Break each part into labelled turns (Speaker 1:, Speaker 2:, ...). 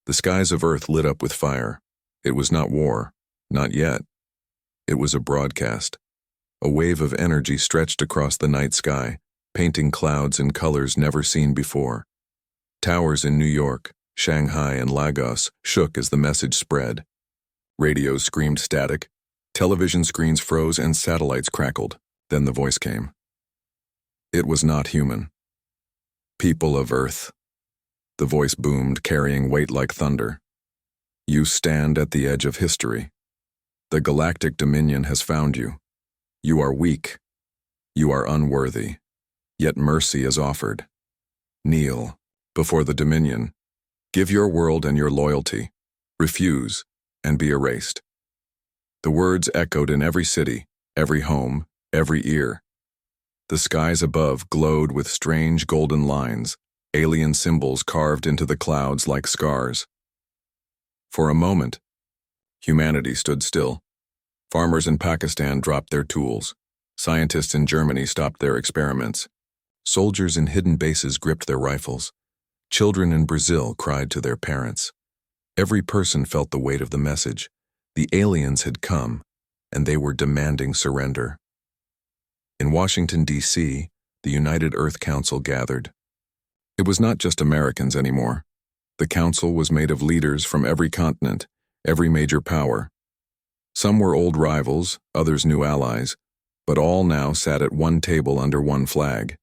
Speaker 1: The skies of Earth lit up with fire. It was not war, not yet. It was a broadcast. A wave of energy stretched across the night sky, painting clouds in colors never seen before. Towers in New York, Shanghai, and Lagos shook as the message spread. Radios screamed static, television screens froze, and satellites crackled. Then the voice came. It was not human. People of Earth. The voice boomed, carrying weight like thunder. You stand at the edge of history. The galactic dominion has found you. You are weak. You are unworthy. Yet mercy is offered. Kneel before the dominion. Give your world and your loyalty. Refuse and be erased. The words echoed in every city, every home, every ear. The skies above glowed with strange golden lines, alien symbols carved into the clouds like scars. For a moment, humanity stood still. Farmers in Pakistan dropped their tools. Scientists in Germany stopped their experiments. Soldiers in hidden bases gripped their rifles. Children in Brazil cried to their parents. Every person felt the weight of the message. The aliens had come, and they were demanding surrender. In Washington, D.C., the United Earth Council gathered. It was not just Americans anymore. The council was made of leaders from every continent, every major power. Some were old rivals, others new allies, but all now sat at one table under one flag.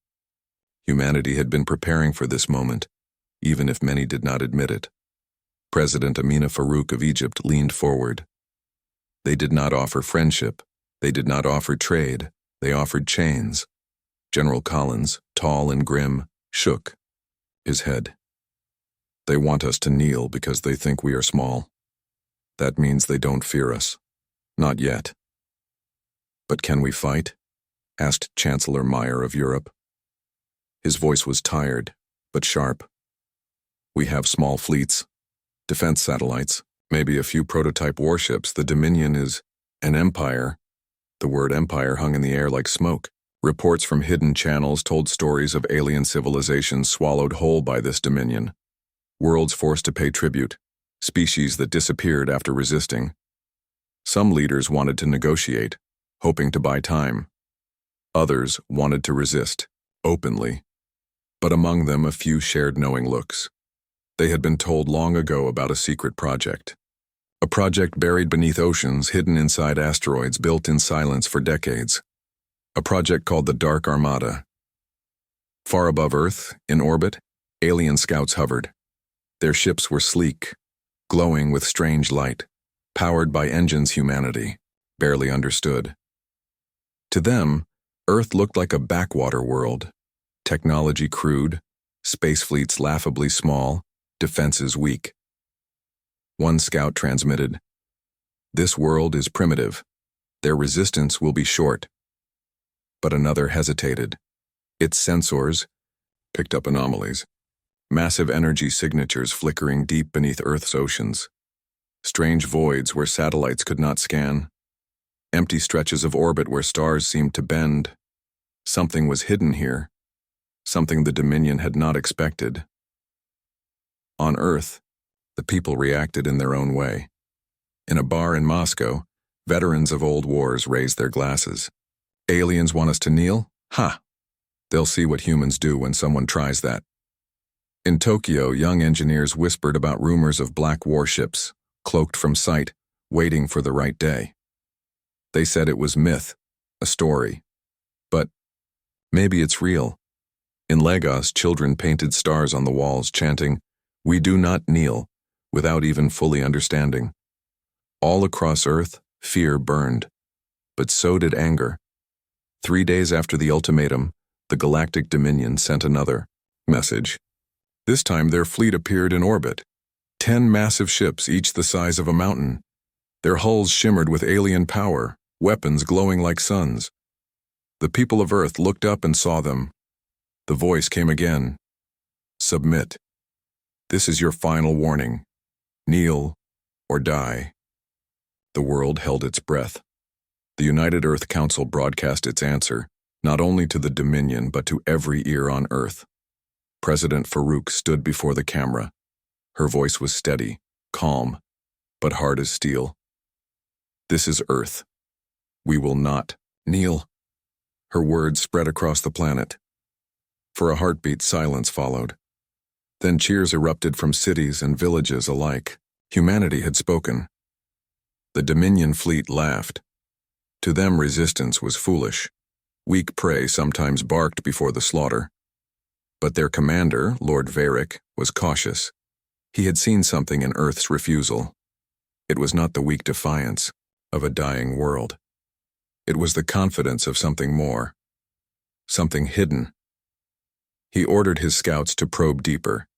Speaker 1: Humanity had been preparing for this moment, even if many did not admit it. President Amina Farouk of Egypt leaned forward. They did not offer friendship. They did not offer trade. They offered chains. General Collins, tall and grim, shook his head. They want us to kneel because they think we are small. That means they don't fear us. Not yet. But can we fight? Asked Chancellor Meyer of Europe. His voice was tired, but sharp. We have small fleets, defense satellites, maybe a few prototype warships. The Dominion is an empire. The word empire hung in the air like smoke. Reports from hidden channels told stories of alien civilizations swallowed whole by this Dominion. Worlds forced to pay tribute, species that disappeared after resisting. Some leaders wanted to negotiate, hoping to buy time. Others wanted to resist, openly. But among them, a few shared knowing looks. They had been told long ago about a secret project. A project buried beneath oceans, hidden inside asteroids, built in silence for decades. A project called the Dark Armada. Far above Earth, in orbit, alien scouts hovered. Their ships were sleek, glowing with strange light, powered by engines humanity barely understood. To them, Earth looked like a backwater world. Technology crude, space fleets laughably small, defenses weak. One scout transmitted, "This world is primitive. Their resistance will be short." But another hesitated. Its sensors picked up anomalies, massive energy signatures flickering deep beneath Earth's oceans. Strange voids where satellites could not scan. Empty stretches of orbit where stars seemed to bend. Something was hidden here. Something the Dominion had not expected. On Earth, the people reacted in their own way. In a bar in Moscow, veterans of old wars raised their glasses. Aliens want us to kneel? Ha! They'll see what humans do when someone tries that. In Tokyo, young engineers whispered about rumors of black warships, cloaked from sight, waiting for the right day. They said it was myth, a story. But maybe it's real. In Lagos, children painted stars on the walls, chanting, "We do not kneel," without even fully understanding. All across Earth, fear burned. But so did anger. 3 days after the ultimatum, the Galactic Dominion sent another message. This time their fleet appeared in orbit. 10 massive ships, each the size of a mountain. Their hulls shimmered with alien power, weapons glowing like suns. The people of Earth looked up and saw them. The voice came again. "Submit. This is your final warning. Kneel or die." The world held its breath. The United Earth Council broadcast its answer, not only to the Dominion but to every ear on Earth. President Farouk stood before the camera. Her voice was steady, calm, but hard as steel. "This is Earth. We will not kneel." Her words spread across the planet. For a heartbeat, silence followed. Then cheers erupted from cities and villages alike. Humanity had spoken. The Dominion fleet laughed. To them, resistance was foolish. Weak prey sometimes barked before the slaughter. But their commander, Lord Varric, was cautious. He had seen something in Earth's refusal. It was not the weak defiance of a dying world. It was the confidence of something more, something hidden. He ordered his scouts to probe deeper.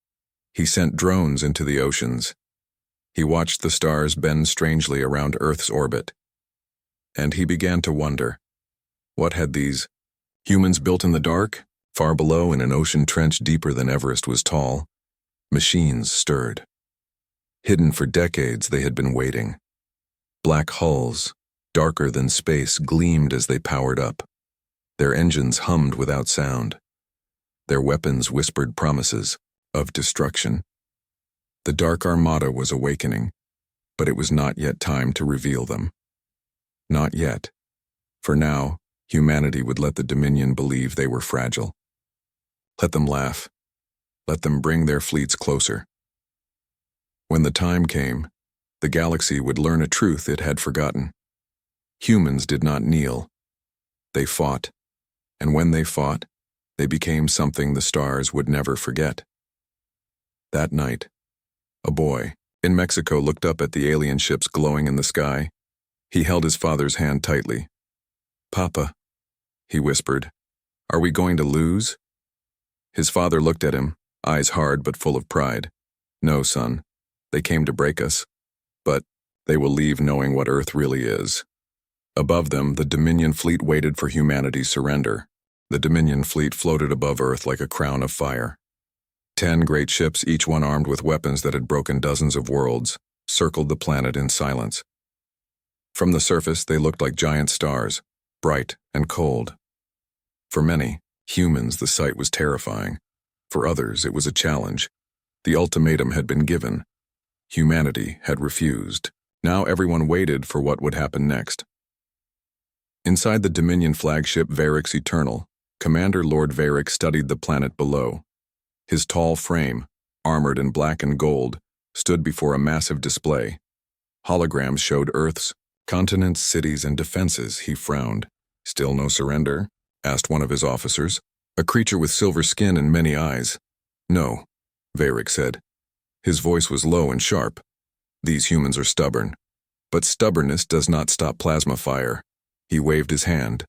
Speaker 1: He sent drones into the oceans. He watched the stars bend strangely around Earth's orbit. And he began to wonder, what had these humans built in the dark, far below in an ocean trench deeper than Everest was tall? Machines stirred. Hidden for decades, they had been waiting. Black hulls, darker than space, gleamed as they powered up. Their engines hummed without sound. Their weapons whispered promises of destruction. The Dark Armada was awakening, but it was not yet time to reveal them. Not yet. For now, humanity would let the Dominion believe they were fragile. Let them laugh. Let them bring their fleets closer. When the time came, the galaxy would learn a truth it had forgotten. Humans did not kneel. They fought, and when they fought, they became something the stars would never forget. That night, a boy in Mexico looked up at the alien ships glowing in the sky. He held his father's hand tightly. "Papa," he whispered, "are we going to lose?" His father looked at him, eyes hard but full of pride. "No, son. They came to break us. But they will leave knowing what Earth really is." Above them, the Dominion fleet waited for humanity's surrender. The Dominion fleet floated above Earth like a crown of fire. 10 great ships, each one armed with weapons that had broken dozens of worlds, circled the planet in silence. From the surface, they looked like giant stars, bright and cold. For many, humans, the sight was terrifying. For others, it was a challenge. The ultimatum had been given. Humanity had refused. Now everyone waited for what would happen next. Inside the Dominion flagship Varric's Eternal, Commander Lord Varric studied the planet below. His tall frame, armored in black and gold, stood before a massive display. Holograms showed Earth's continents, cities, and defenses. He frowned. "Still no surrender?" asked one of his officers, a creature with silver skin and many eyes. "No," Varric said. His voice was low and sharp. "These humans are stubborn. But stubbornness does not stop plasma fire." He waved his hand.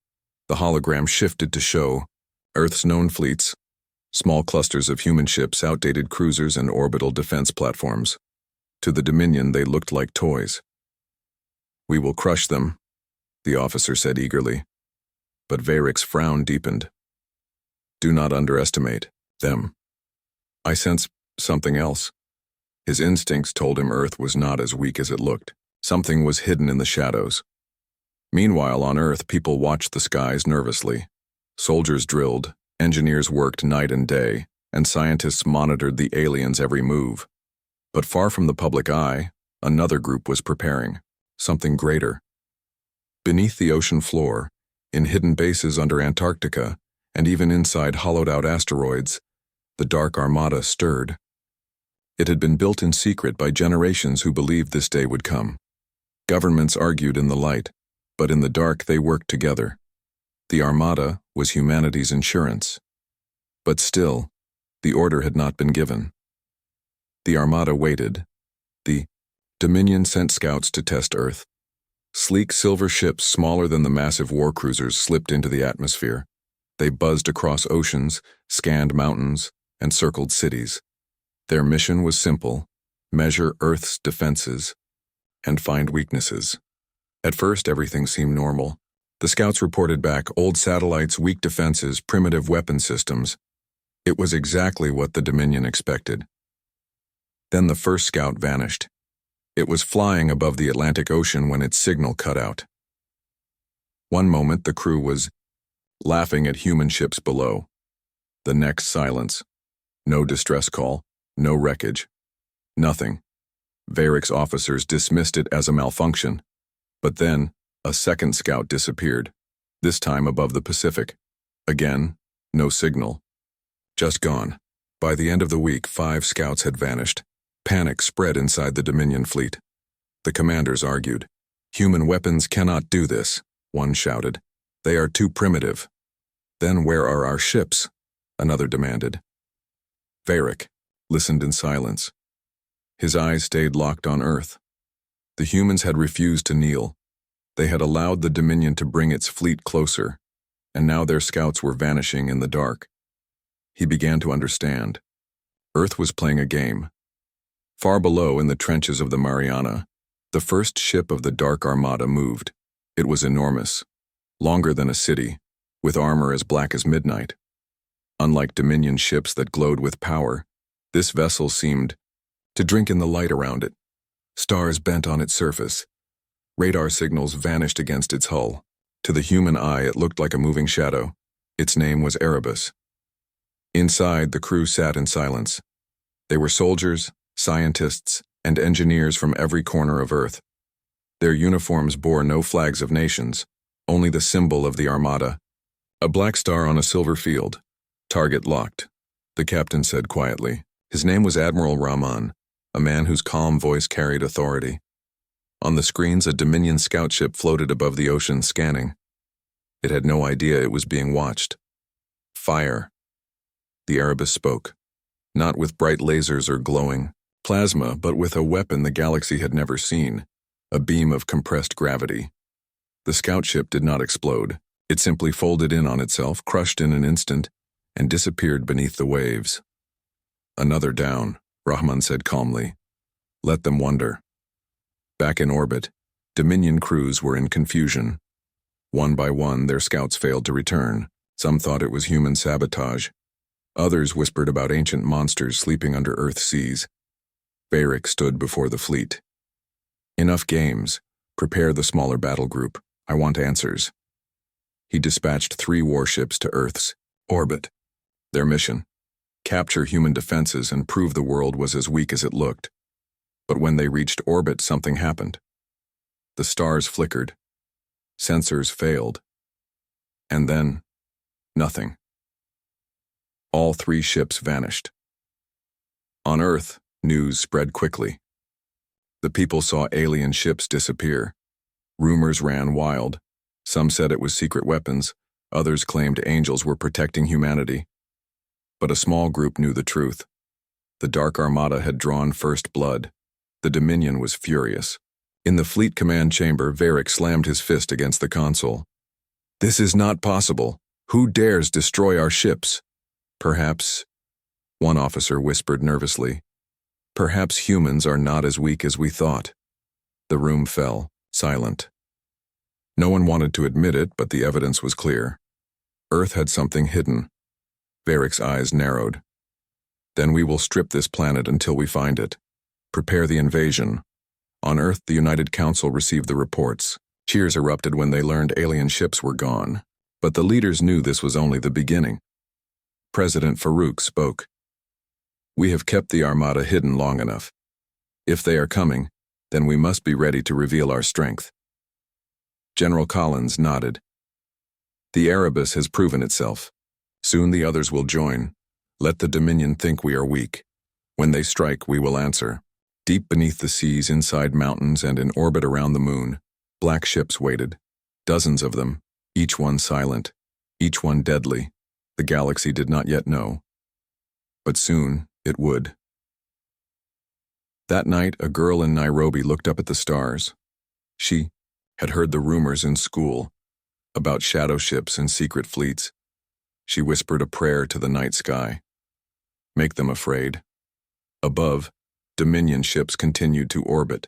Speaker 1: The hologram shifted to show Earth's known fleets, small clusters of human ships, outdated cruisers, and orbital defense platforms. To the Dominion, they looked like toys. "We will crush them," the officer said eagerly. But Varric's frown deepened. "Do not underestimate them." "I sense something else." His instincts told him Earth was not as weak as it looked. Something was hidden in the shadows. Meanwhile, on Earth, people watched the skies nervously. Soldiers drilled, engineers worked night and day, and scientists monitored the aliens' every move. But far from the public eye, another group was preparing, something greater. Beneath the ocean floor, in hidden bases under Antarctica, and even inside hollowed-out asteroids, the Dark Armada stirred. It had been built in secret by generations who believed this day would come. Governments argued in the light, but in the dark they worked together. The Armada was humanity's insurance. But still, the order had not been given. The Armada waited. The Dominion sent scouts to test Earth. Sleek silver ships smaller than the massive war cruisers slipped into the atmosphere. They buzzed across oceans, scanned mountains, and circled cities. Their mission was simple: measure Earth's defenses and find weaknesses. At first, everything seemed normal. The scouts reported back old satellites, weak defenses, primitive weapon systems. It was exactly what the Dominion expected. Then the first scout vanished. It was flying above the Atlantic Ocean when its signal cut out. One moment, the crew was laughing at human ships below. The next, silence. No distress call, no wreckage. Nothing. Varric's officers dismissed it as a malfunction. But then, a second scout disappeared, this time above the Pacific. Again, no signal. Just gone. By the end of the week, 5 scouts had vanished. Panic spread inside the Dominion fleet. The commanders argued. "Human weapons cannot do this," one shouted. "They are too primitive." "Then where are our ships?" another demanded. Varric listened in silence. His eyes stayed locked on Earth. The humans had refused to kneel. They had allowed the Dominion to bring its fleet closer, and now their scouts were vanishing in the dark. He began to understand. Earth was playing a game. Far below, in the trenches of the Mariana, the first ship of the Dark Armada moved. It was enormous, longer than a city, with armor as black as midnight. Unlike Dominion ships that glowed with power, this vessel seemed to drink in the light around it. Stars bent on its surface. Radar signals vanished against its hull. To the human eye, it looked like a moving shadow. Its name was Erebus. Inside, the crew sat in silence. They were soldiers, scientists, and engineers from every corner of Earth. Their uniforms bore no flags of nations, only the symbol of the Armada. A black star on a silver field. Target locked, the captain said quietly. His name was Admiral Rahman, a man whose calm voice carried authority. On the screens, a Dominion scout ship floated above the ocean, scanning. It had no idea it was being watched. "Fire," the Erebus spoke, not with bright lasers or glowing plasma, but with a weapon the galaxy had never seen, a beam of compressed gravity. The scout ship did not explode. It simply folded in on itself, crushed in an instant, and disappeared beneath the waves. "Another down," Rahman said calmly. "Let them wonder." Back in orbit, Dominion crews were in confusion. One by one, their scouts failed to return. Some thought it was human sabotage. Others whispered about ancient monsters sleeping under Earth's seas. Varric stood before the fleet. "Enough games. Prepare the smaller battle group. I want answers." He dispatched 3 warships to Earth's orbit. Their mission: capture human defenses and prove the world was as weak as it looked. But when they reached orbit, something happened. The stars flickered. Sensors failed. And then, nothing. All 3 ships vanished. On Earth, news spread quickly. The people saw alien ships disappear. Rumors ran wild. Some said it was secret weapons. Others claimed angels were protecting humanity. But a small group knew the truth. The Dark Armada had drawn first blood. The Dominion was furious. In the fleet command chamber, Varric slammed his fist against the console. "This is not possible. Who dares destroy our ships?" "Perhaps," one officer whispered nervously, "perhaps humans are not as weak as we thought." The room fell, silent. No one wanted to admit it, but the evidence was clear. Earth had something hidden. Varric's eyes narrowed. "Then we will strip this planet until we find it. Prepare the invasion." On Earth, the United Council received the reports. Cheers erupted when they learned alien ships were gone. But the leaders knew this was only the beginning. President Farouk spoke. "We have kept the Armada hidden long enough. If they are coming, then we must be ready to reveal our strength." General Collins nodded. "The Erebus has proven itself. Soon the others will join. Let the Dominion think we are weak. When they strike, we will answer." Deep beneath the seas, inside mountains, and in orbit around the moon, black ships waited. Dozens of them, each one silent, each one deadly. The galaxy did not yet know. But soon, it would. That night, a girl in Nairobi looked up at the stars. She had heard the rumors in school about shadow ships and secret fleets. She whispered a prayer to the night sky. Make them afraid. Above, Dominion ships continued to orbit,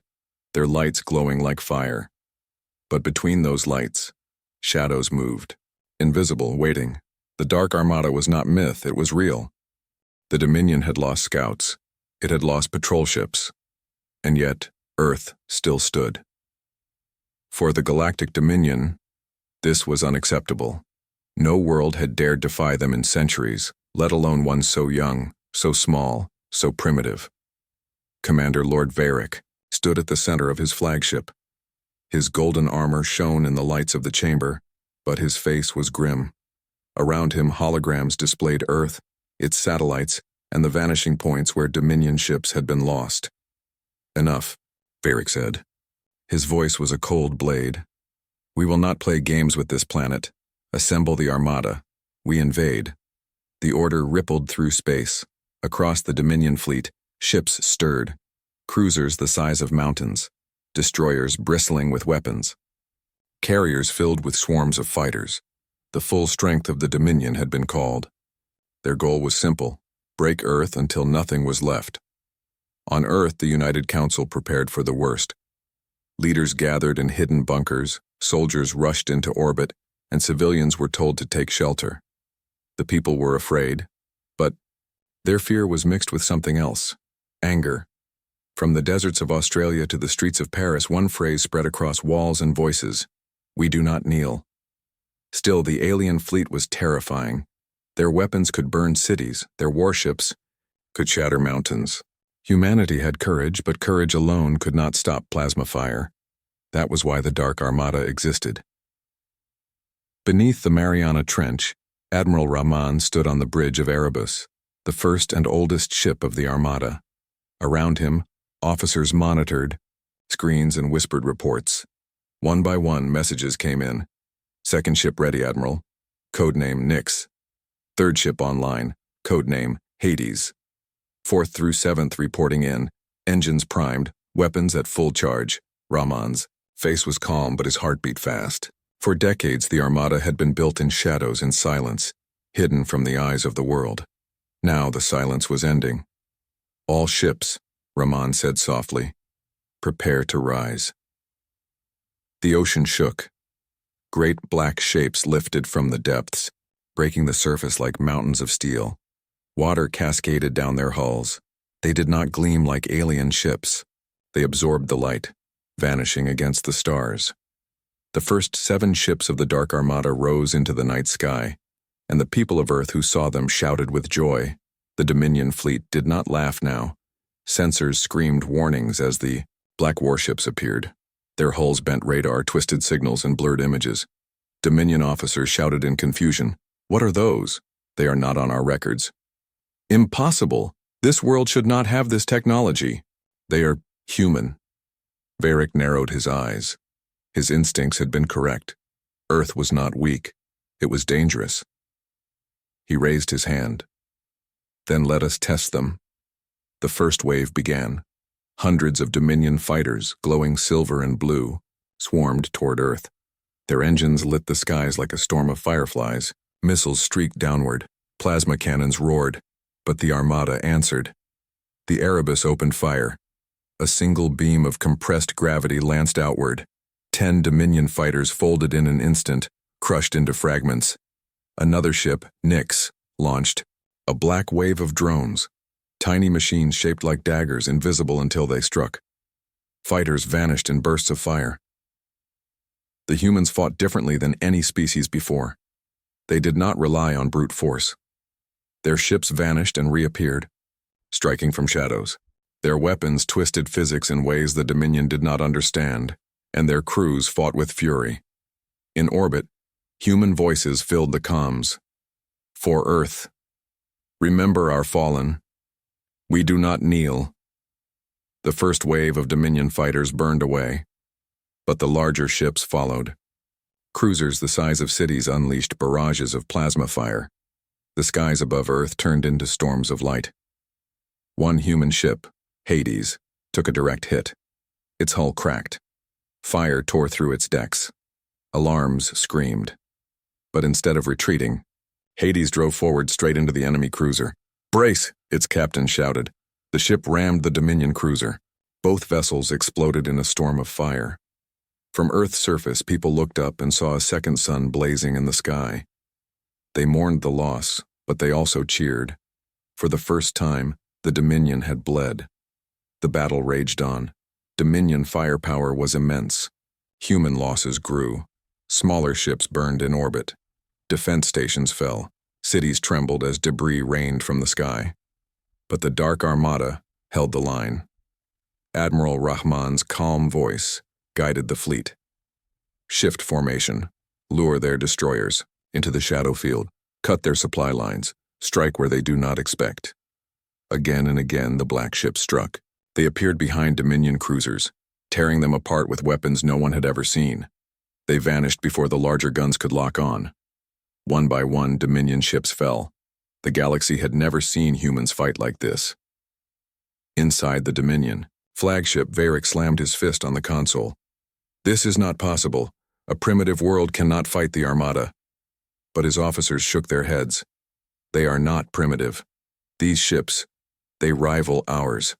Speaker 1: their lights glowing like fire. But between those lights, shadows moved, invisible, waiting. The Dark Armada was not myth, it was real. The Dominion had lost scouts. It had lost patrol ships. And yet, Earth still stood. For the Galactic Dominion, this was unacceptable. No world had dared defy them in centuries, let alone one so young, so small, so primitive. Commander Lord Varric, stood at the center of his flagship. His golden armor shone in the lights of the chamber, but his face was grim. Around him, holograms displayed Earth, its satellites, and the vanishing points where Dominion ships had been lost. "Enough," Varric said. His voice was a cold blade. "We will not play games with this planet. Assemble the Armada. We invade." The order rippled through space. Across the Dominion fleet, ships stirred. Cruisers the size of mountains. Destroyers bristling with weapons. Carriers filled with swarms of fighters. The full strength of the Dominion had been called. Their goal was simple: break Earth until nothing was left. On Earth, the United Council prepared for the worst. Leaders gathered in hidden bunkers, soldiers rushed into orbit, and civilians were told to take shelter. The people were afraid, but their fear was mixed with something else: anger. From the deserts of Australia to the streets of Paris, one phrase spread across walls and voices: "We do not kneel." Still, the alien fleet was terrifying. Their weapons could burn cities, their warships could shatter mountains. Humanity had courage, but courage alone could not stop plasma fire. That was why the Dark Armada existed. Beneath the Mariana Trench, Admiral Rahman stood on the bridge of Erebus, the first and oldest ship of the Armada. Around him, officers monitored screens and whispered reports. One by one, messages came in. "Second ship ready, Admiral." Codename Nyx. "Third ship online." Codename Hades. 4th through 7th reporting in. Engines primed, weapons at full charge. Rahman's face was calm, but his heart beat fast. For decades, the Armada had been built in shadows and silence, hidden from the eyes of the world. Now the silence was ending. "All ships," Rahman said softly, "prepare to rise." The ocean shook. Great black shapes lifted from the depths, breaking the surface like mountains of steel. Water cascaded down their hulls. They did not gleam like alien ships. They absorbed the light, vanishing against the stars. The first 7 ships of the Dark Armada rose into the night sky, and the people of Earth who saw them shouted with joy. The Dominion fleet did not laugh now. Sensors screamed warnings as the black warships appeared. Their hulls bent radar, twisted signals, and blurred images. Dominion officers shouted in confusion, "What are those? They are not on our records." "Impossible! This world should not have this technology. They are human." Varric narrowed his eyes. His instincts had been correct. Earth was not weak. It was dangerous. He raised his hand. "Then let us test them." The first wave began. Hundreds of Dominion fighters, glowing silver and blue, swarmed toward Earth. Their engines lit the skies like a storm of fireflies. Missiles streaked downward. Plasma cannons roared. But the Armada answered. The Erebus opened fire. A single beam of compressed gravity lanced outward. 10 Dominion fighters folded in an instant, crushed into fragments. Another ship, Nyx, launched. A black wave of drones. Tiny machines shaped like daggers, invisible until they struck. Fighters vanished in bursts of fire. The humans fought differently than any species before. They did not rely on brute force. Their ships vanished and reappeared, striking from shadows. Their weapons twisted physics in ways the Dominion did not understand, and their crews fought with fury. In orbit, human voices filled the comms. "For Earth, remember our fallen. We do not kneel." The first wave of Dominion fighters burned away, but the larger ships followed. Cruisers the size of cities unleashed barrages of plasma fire. The skies above Earth turned into storms of light. One human ship, Hades, took a direct hit. Its hull cracked. Fire tore through its decks. Alarms screamed. But instead of retreating, Hades drove forward straight into the enemy cruiser. "Brace!" its captain shouted. The ship rammed the Dominion cruiser. Both vessels exploded in a storm of fire. From Earth's surface, people looked up and saw a second sun blazing in the sky. They mourned the loss, but they also cheered. For the first time, the Dominion had bled. The battle raged on. Dominion firepower was immense. Human losses grew. Smaller ships burned in orbit. Defense stations fell. Cities trembled as debris rained from the sky. But the Dark Armada held the line. Admiral Rahman's calm voice guided the fleet. Shift formation. Lure their destroyers into the shadow field. Cut their supply lines. Strike where they do not expect. Again and again the black ships struck. They appeared behind Dominion cruisers, tearing them apart with weapons no one had ever seen. They vanished before the larger guns could lock on. One by one, Dominion ships fell. The galaxy had never seen humans fight like this. Inside the Dominion, flagship Varric slammed his fist on the console. This is not possible. A primitive world cannot fight the Armada. But his officers shook their heads. They are not primitive. These ships, they rival ours.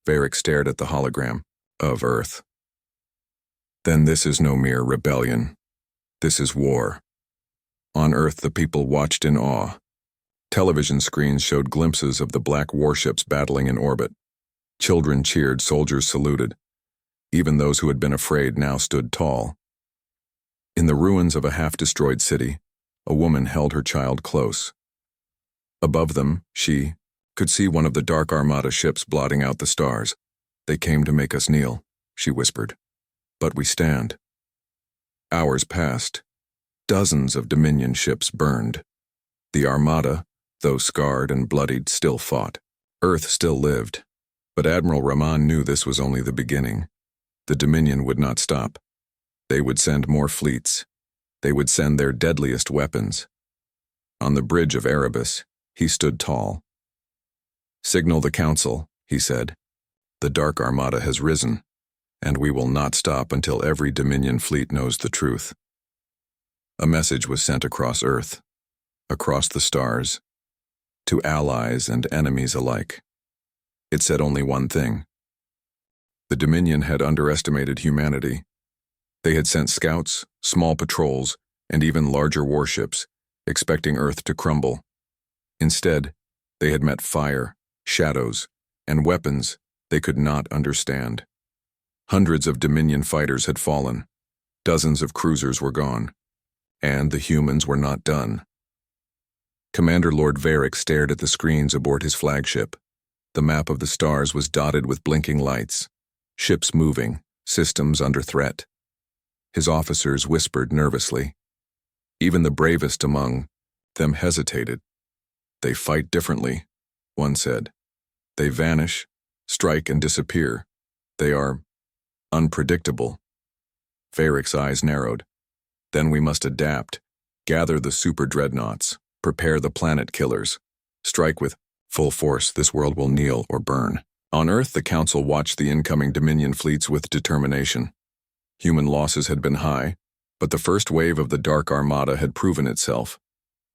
Speaker 1: Varric stared at the hologram of Earth. Then this is no mere rebellion. This is war. On Earth, the people watched in awe. Television screens showed glimpses of the black warships battling in orbit. Children cheered, soldiers saluted. Even those who had been afraid now stood tall. In the ruins of a half-destroyed city, a woman held her child close. Above them, she could see one of the dark Armada ships blotting out the stars. They came to make us kneel, she whispered. But we stand. Hours passed. Dozens of Dominion ships burned. The Armada, though scarred and bloodied, still fought. Earth still lived. But Admiral Rahman knew this was only the beginning. The Dominion would not stop. They would send more fleets. They would send their deadliest weapons. On the bridge of Erebus, he stood tall. "Signal the Council," he said. "The Dark Armada has risen, and we will not stop until every Dominion fleet knows the truth." A message was sent across Earth, across the stars, to allies and enemies alike. It said only one thing. The Dominion had underestimated humanity. They had sent scouts, small patrols, and even larger warships, expecting Earth to crumble. Instead, they had met fire, shadows, and weapons they could not understand. Hundreds of Dominion fighters had fallen. Dozens of cruisers were gone. And the humans were not done. Commander Lord Varric stared at the screens aboard his flagship. The map of the stars was dotted with blinking lights. Ships moving, systems under threat. His officers whispered nervously. Even the bravest among them hesitated. "They fight differently," one said. "They vanish, strike, and disappear. They are unpredictable." Varric's eyes narrowed. "Then we must adapt, gather the super dreadnoughts, prepare the planet killers, strike with full force. This world will kneel or burn." On Earth, the Council watched the incoming Dominion fleets with determination. Human losses had been high, but the first wave of the Dark Armada had proven itself.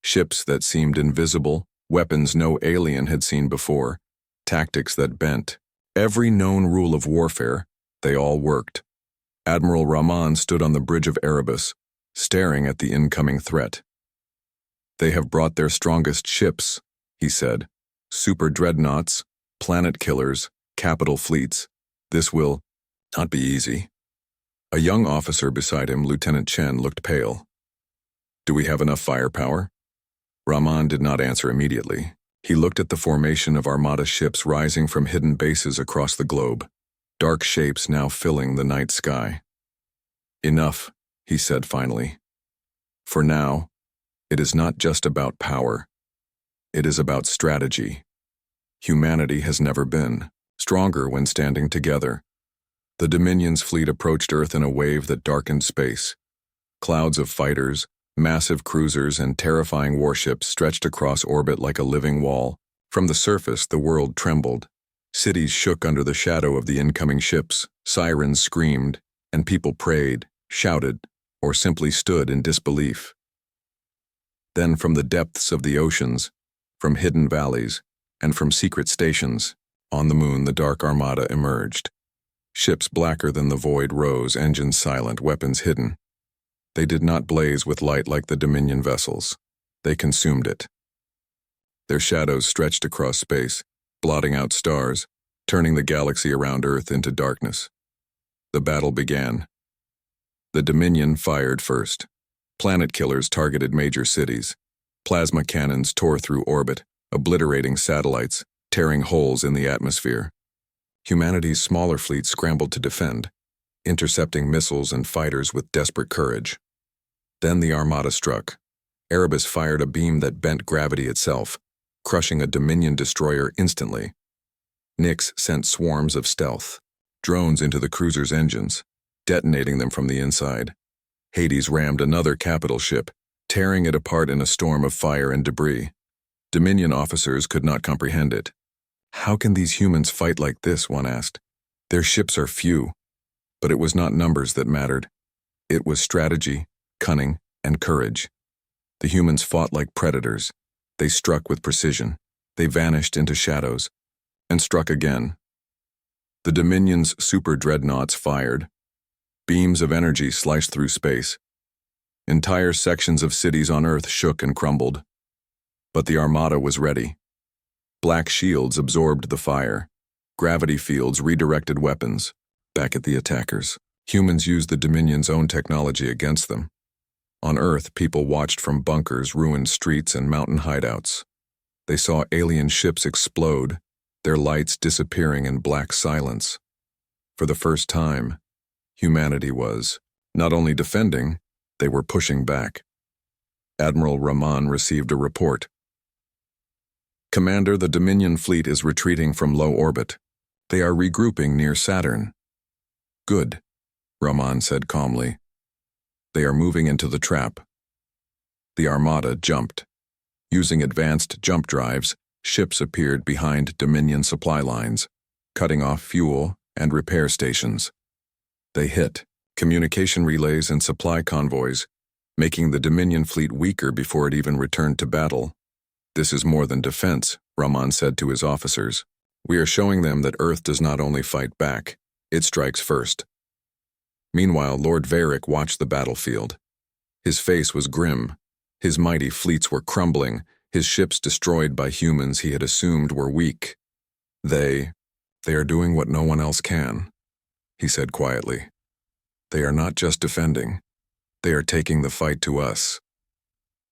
Speaker 1: Ships that seemed invisible, weapons no alien had seen before, tactics that bent. Every known rule of warfare, they all worked. Admiral Rahman stood on the bridge of Erebus, staring at the incoming threat. "They have brought their strongest ships," he said. "Super dreadnoughts, planet killers, capital fleets. This will not be easy." A young officer beside him, Lieutenant Chen, looked pale. "Do we have enough firepower?" Rahman did not answer immediately. He looked at the formation of Armada ships rising from hidden bases across the globe, dark shapes now filling the night sky. "Enough," he said finally. "For now, it is not just about power. It is about strategy. Humanity has never been stronger when standing together." The Dominion's fleet approached Earth in a wave that darkened space. Clouds of fighters, massive cruisers, and terrifying warships stretched across orbit like a living wall. From the surface, the world trembled. Cities shook under the shadow of the incoming ships, sirens screamed, and people prayed, shouted, or simply stood in disbelief. Then from the depths of the oceans, from hidden valleys, and from secret stations, on the moon the Dark Armada emerged. Ships blacker than the void rose, engines silent, weapons hidden. They did not blaze with light like the Dominion vessels. They consumed it. Their shadows stretched across space, blotting out stars, turning the galaxy around Earth into darkness. The battle began. The Dominion fired first. Planet killers targeted major cities. Plasma cannons tore through orbit, obliterating satellites, tearing holes in the atmosphere. Humanity's smaller fleet scrambled to defend, intercepting missiles and fighters with desperate courage. Then the Armada struck. Erebus fired a beam that bent gravity itself, crushing a Dominion destroyer instantly. Nyx sent swarms of stealth drones into the cruiser's engines, detonating them from the inside. Hades rammed another capital ship, tearing it apart in a storm of fire and debris. Dominion officers could not comprehend it. How can these humans fight like this, one asked. Their ships are few. But it was not numbers that mattered. It was strategy, cunning, and courage. The humans fought like predators. They struck with precision. They vanished into shadows, and struck again. The Dominion's super dreadnoughts fired. Beams of energy sliced through space. Entire sections of cities on Earth shook and crumbled. But the Armada was ready. Black shields absorbed the fire. Gravity fields redirected weapons back at the attackers. Humans used the Dominion's own technology against them. On Earth, people watched from bunkers, ruined streets, and mountain hideouts. They saw alien ships explode, their lights disappearing in black silence. For the first time, humanity was not only defending, they were pushing back. Admiral Rahman received a report. Commander, the Dominion fleet is retreating from low orbit. They are regrouping near Saturn. Good, Rahman said calmly. They are moving into the trap. The Armada jumped. Using advanced jump drives, ships appeared behind Dominion supply lines, cutting off fuel and repair stations. They hit communication relays and supply convoys, making the Dominion fleet weaker before it even returned to battle. This is more than defense, Rahman said to his officers. We are showing them that Earth does not only fight back, it strikes first. Meanwhile, Lord Varric watched the battlefield. His face was grim. His mighty fleets were crumbling, his ships destroyed by humans he had assumed were weak. They are doing what no one else can, he said quietly. They are not just defending. They are taking the fight to us.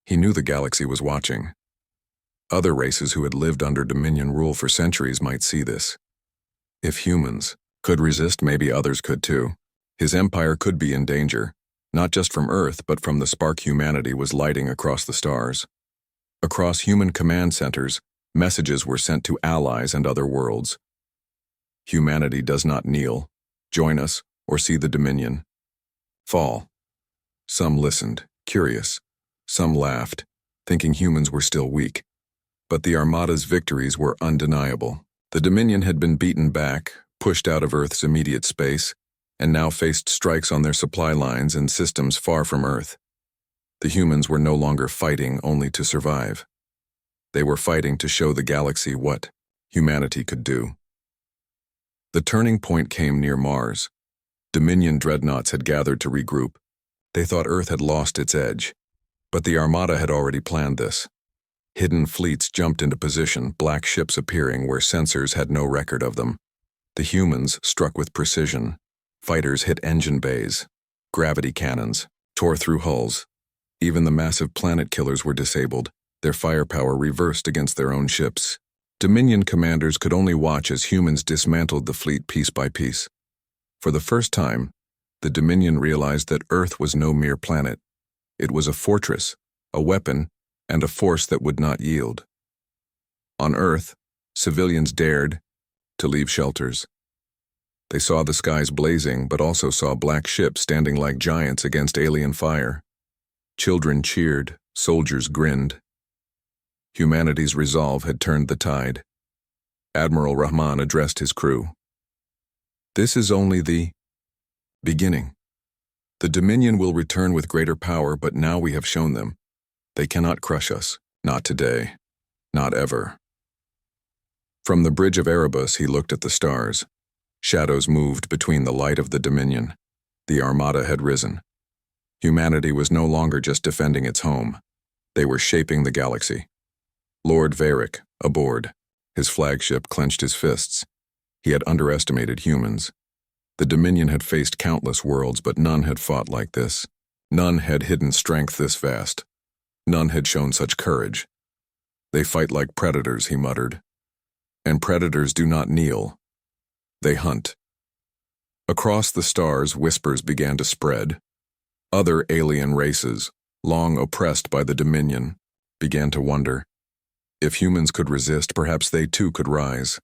Speaker 1: He knew the galaxy was watching. Other races who had lived under Dominion rule for centuries might see this. If humans could resist, maybe others could too. His empire could be in danger, not just from Earth, but from the spark humanity was lighting across the stars. Across human command centers, messages were sent to allies and other worlds. Humanity does not kneel, join us, or see the Dominion fall. Some listened, curious. Some laughed, thinking humans were still weak. But the Armada's victories were undeniable. The Dominion had been beaten back, pushed out of Earth's immediate space, and now faced strikes on their supply lines and systems far from Earth. The humans were no longer fighting only to survive. They were fighting to show the galaxy what humanity could do. The turning point came near Mars. Dominion dreadnoughts had gathered to regroup. They thought Earth had lost its edge. But the Armada had already planned this. Hidden fleets jumped into position, black ships appearing where sensors had no record of them. The humans struck with precision. Fighters hit engine bays. Gravity cannons tore through hulls. Even the massive planet killers were disabled, their firepower reversed against their own ships. Dominion commanders could only watch as humans dismantled the fleet piece by piece. For the first time, the Dominion realized that Earth was no mere planet. It was a fortress, a weapon, and a force that would not yield. On Earth, civilians dared to leave shelters. They saw the skies blazing, but also saw black ships standing like giants against alien fire. Children cheered, soldiers grinned. Humanity's resolve had turned the tide. Admiral Rahman addressed his crew. This is only the beginning. The Dominion will return with greater power, but now we have shown them. They cannot crush us. Not today. Not ever. From the bridge of Erebus, he looked at the stars. Shadows moved between the light of the Dominion. The Armada had risen. Humanity was no longer just defending its home. They were shaping the galaxy. Lord Varric, aboard. His flagship clenched his fists. He had underestimated humans. The Dominion had faced countless worlds, but none had fought like this. None had hidden strength this vast. None had shown such courage. They fight like predators, he muttered. And predators do not kneel. They hunt. Across the stars, whispers began to spread. Other alien races, long oppressed by the Dominion, began to wonder. If humans could resist, perhaps they too could rise.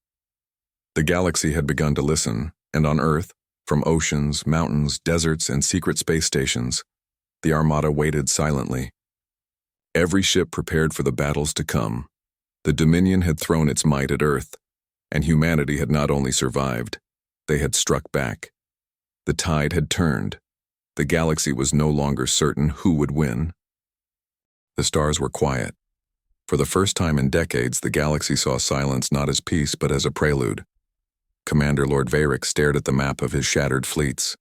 Speaker 1: The galaxy had begun to listen, and on Earth, from oceans, mountains, deserts, and secret space stations, the Armada waited silently. Every ship prepared for the battles to come. The Dominion had thrown its might at Earth, and humanity had not only survived, they had struck back. The tide had turned. The galaxy was no longer certain who would win. The stars were quiet. For the first time in decades, the galaxy saw silence not as peace but as a prelude. Commander Lord Varric stared at the map of his shattered fleets.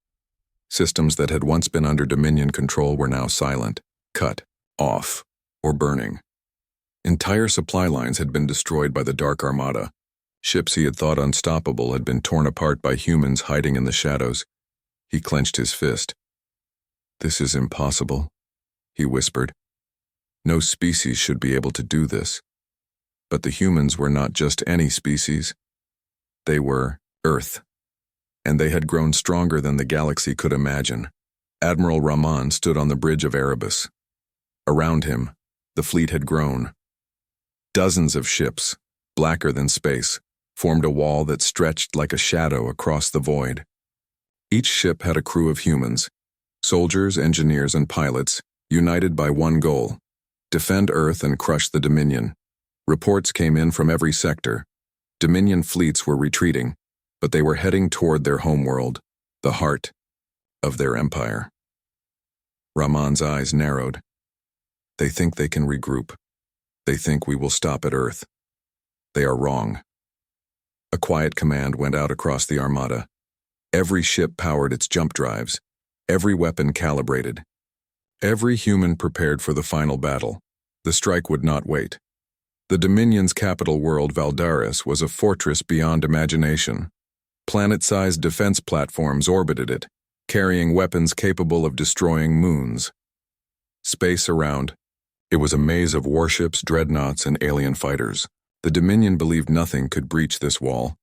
Speaker 1: Systems that had once been under Dominion control were now silent, cut, off, or burning. Entire supply lines had been destroyed by the Dark Armada. Ships he had thought unstoppable had been torn apart by humans hiding in the shadows. He clenched his fist. "This is impossible," he whispered. "No species should be able to do this." But the humans were not just any species. They were Earth, and they had grown stronger than the galaxy could imagine. Admiral Rahman stood on the bridge of Erebus. Around him, the fleet had grown. Dozens of ships, blacker than space, formed a wall that stretched like a shadow across the void. Each ship had a crew of humans, soldiers, engineers, and pilots, united by one goal: defend Earth and crush the Dominion. Reports came in from every sector. Dominion fleets were retreating, but they were heading toward their homeworld, the heart of their empire. Rahman's eyes narrowed. They think they can regroup. They think we will stop at Earth. They are wrong. A quiet command went out across the Armada. Every ship powered its jump drives, every weapon calibrated. Every human prepared for the final battle. The strike would not wait. The Dominion's capital world, Valdaris, was a fortress beyond imagination. Planet-sized defense platforms orbited it, carrying weapons capable of destroying moons. Space around. It was a maze of warships, dreadnoughts, and alien fighters. The Dominion believed nothing could breach this wall,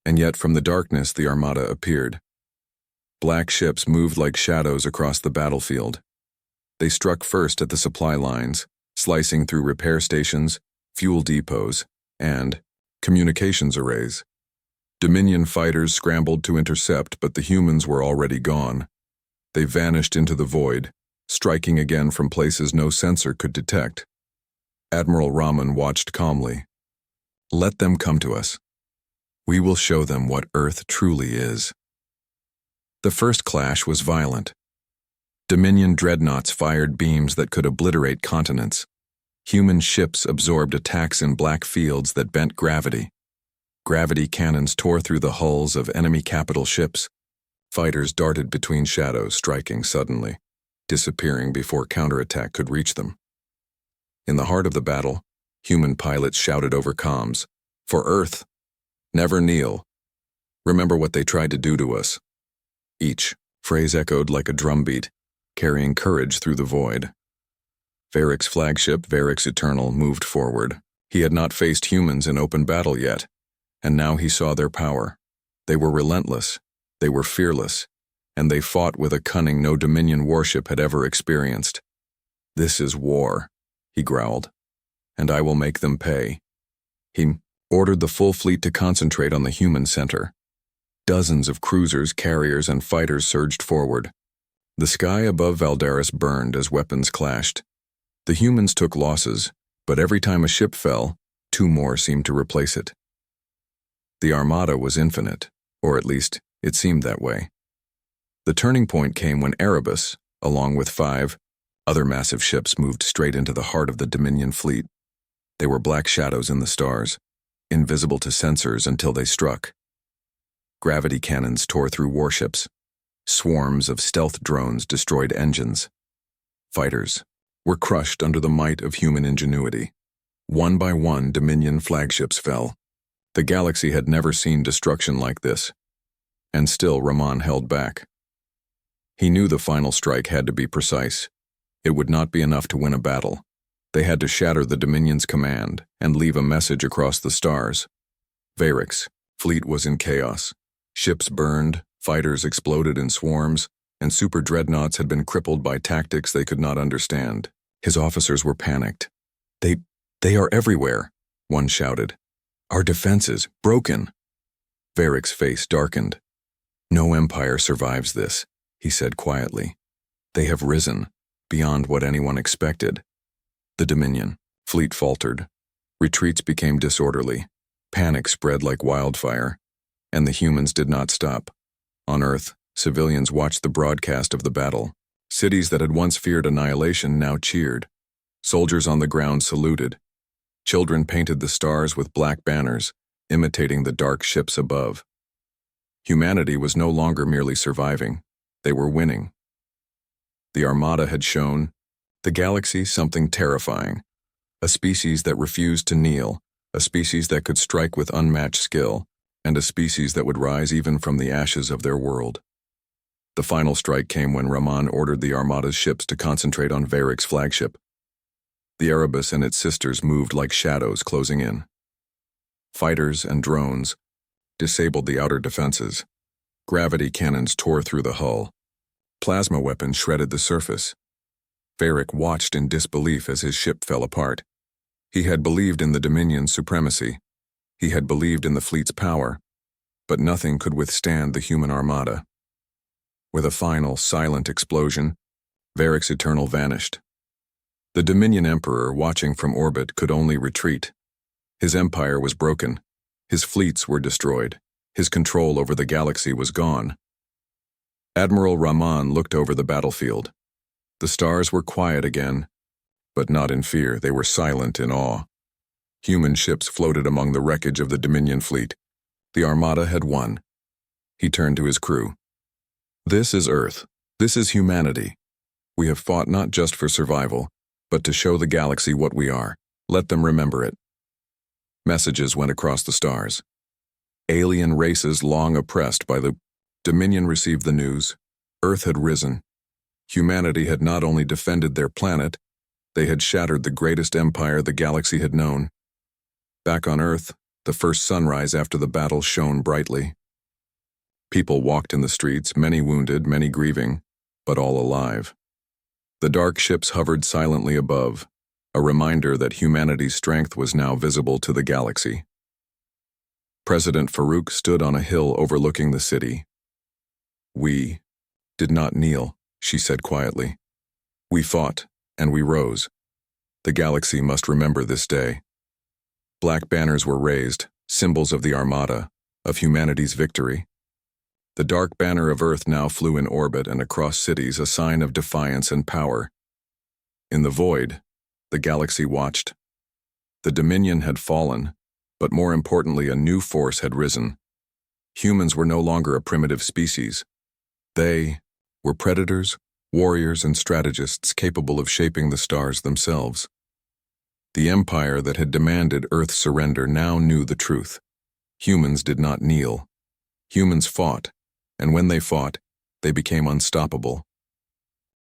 Speaker 1: and yet from the darkness the Armada appeared. Black ships moved like shadows across the battlefield. They struck first at the supply lines, slicing through repair stations, fuel depots, and communications arrays. Dominion fighters scrambled to intercept, but the humans were already gone. They vanished into the void, striking again from places no sensor could detect. Admiral Rahman watched calmly. "Let them come to us. We will show them what Earth truly is." The first clash was violent. Dominion dreadnoughts fired beams that could obliterate continents. Human ships absorbed attacks in black fields that bent gravity. Gravity cannons tore through the hulls of enemy capital ships. Fighters darted between shadows, striking suddenly, disappearing before counterattack could reach them. In the heart of the battle, human pilots shouted over comms, "For Earth! Never kneel! Remember what they tried to do to us." Each phrase echoed like a drumbeat, carrying courage through the void. Varric's flagship, Varric's Eternal, moved forward. He had not faced humans in open battle yet, and now he saw their power. They were relentless, they were fearless, and they fought with a cunning no Dominion warship had ever experienced. "This is war," he growled, "and I will make them pay." He ordered the full fleet to concentrate on the human center. Dozens of cruisers, carriers, and fighters surged forward. The sky above Valdaris burned as weapons clashed. The humans took losses, but every time a ship fell, two more seemed to replace it. The Armada was infinite, or at least it seemed that way. The turning point came when Erebus, along with 5 other massive ships, moved straight into the heart of the Dominion fleet. They were black shadows in the stars, invisible to sensors until they struck. Gravity cannons tore through warships. Swarms of stealth drones destroyed engines. Fighters were crushed under the might of human ingenuity. One by one, Dominion flagships fell. The galaxy had never seen destruction like this, and still Rahman held back. He knew the final strike had to be precise. It would not be enough to win a battle. They had to shatter the Dominion's command and leave a message across the stars. Varric's fleet was in chaos. Ships burned, fighters exploded in swarms, and super dreadnoughts had been crippled by tactics they could not understand. His officers were panicked. They are everywhere, one shouted. Our defenses, broken. Varric's face darkened. No empire survives this, he said quietly. They have risen, beyond what anyone expected. The Dominion fleet faltered. Retreats became disorderly. Panic spread like wildfire. And the humans did not stop. On Earth, civilians watched the broadcast of the battle. Cities that had once feared annihilation now cheered. Soldiers on the ground saluted. Children painted the stars with black banners, imitating the dark ships above. Humanity was no longer merely surviving. They were winning. The Armada had shown the galaxy something terrifying, a species that refused to kneel, a species that could strike with unmatched skill, and a species that would rise even from the ashes of their world. The final strike came when Rahman ordered the Armada's ships to concentrate on Varric's flagship. The Erebus and its sisters moved like shadows closing in. Fighters and drones disabled the outer defenses. Gravity cannons tore through the hull. Plasma weapons shredded the surface. Varric watched in disbelief as his ship fell apart. He had believed in the Dominion's supremacy. He had believed in the fleet's power. But nothing could withstand the human armada. With a final, silent explosion, Varric's Eternal vanished. The Dominion Emperor, watching from orbit, could only retreat. His empire was broken. His fleets were destroyed. His control over the galaxy was gone. Admiral Rahman looked over the battlefield. The stars were quiet again, but not in fear. They were silent in awe. Human ships floated among the wreckage of the Dominion fleet. The Armada had won. He turned to his crew. This is Earth. This is humanity. We have fought not just for survival, but to show the galaxy what we are. Let them remember it. Messages went across the stars. Alien races long oppressed by the Dominion received the news. Earth had risen. Humanity had not only defended their planet, they had shattered the greatest empire the galaxy had known. Back on Earth, the first sunrise after the battle shone brightly. People walked in the streets, many wounded, many grieving, but all alive. The dark ships hovered silently above, a reminder that humanity's strength was now visible to the galaxy. President Farouk stood on a hill overlooking the city. We did not kneel, she said quietly. We fought, and we rose. The galaxy must remember this day. Black banners were raised, symbols of the Armada, of humanity's victory. The dark banner of Earth now flew in orbit and across cities, a sign of defiance and power. In the void, the galaxy watched. The Dominion had fallen, but more importantly, a new force had risen. Humans were no longer a primitive species. They were predators, warriors, and strategists capable of shaping the stars themselves. The empire that had demanded Earth's surrender now knew the truth. Humans did not kneel. Humans fought, and when they fought, they became unstoppable.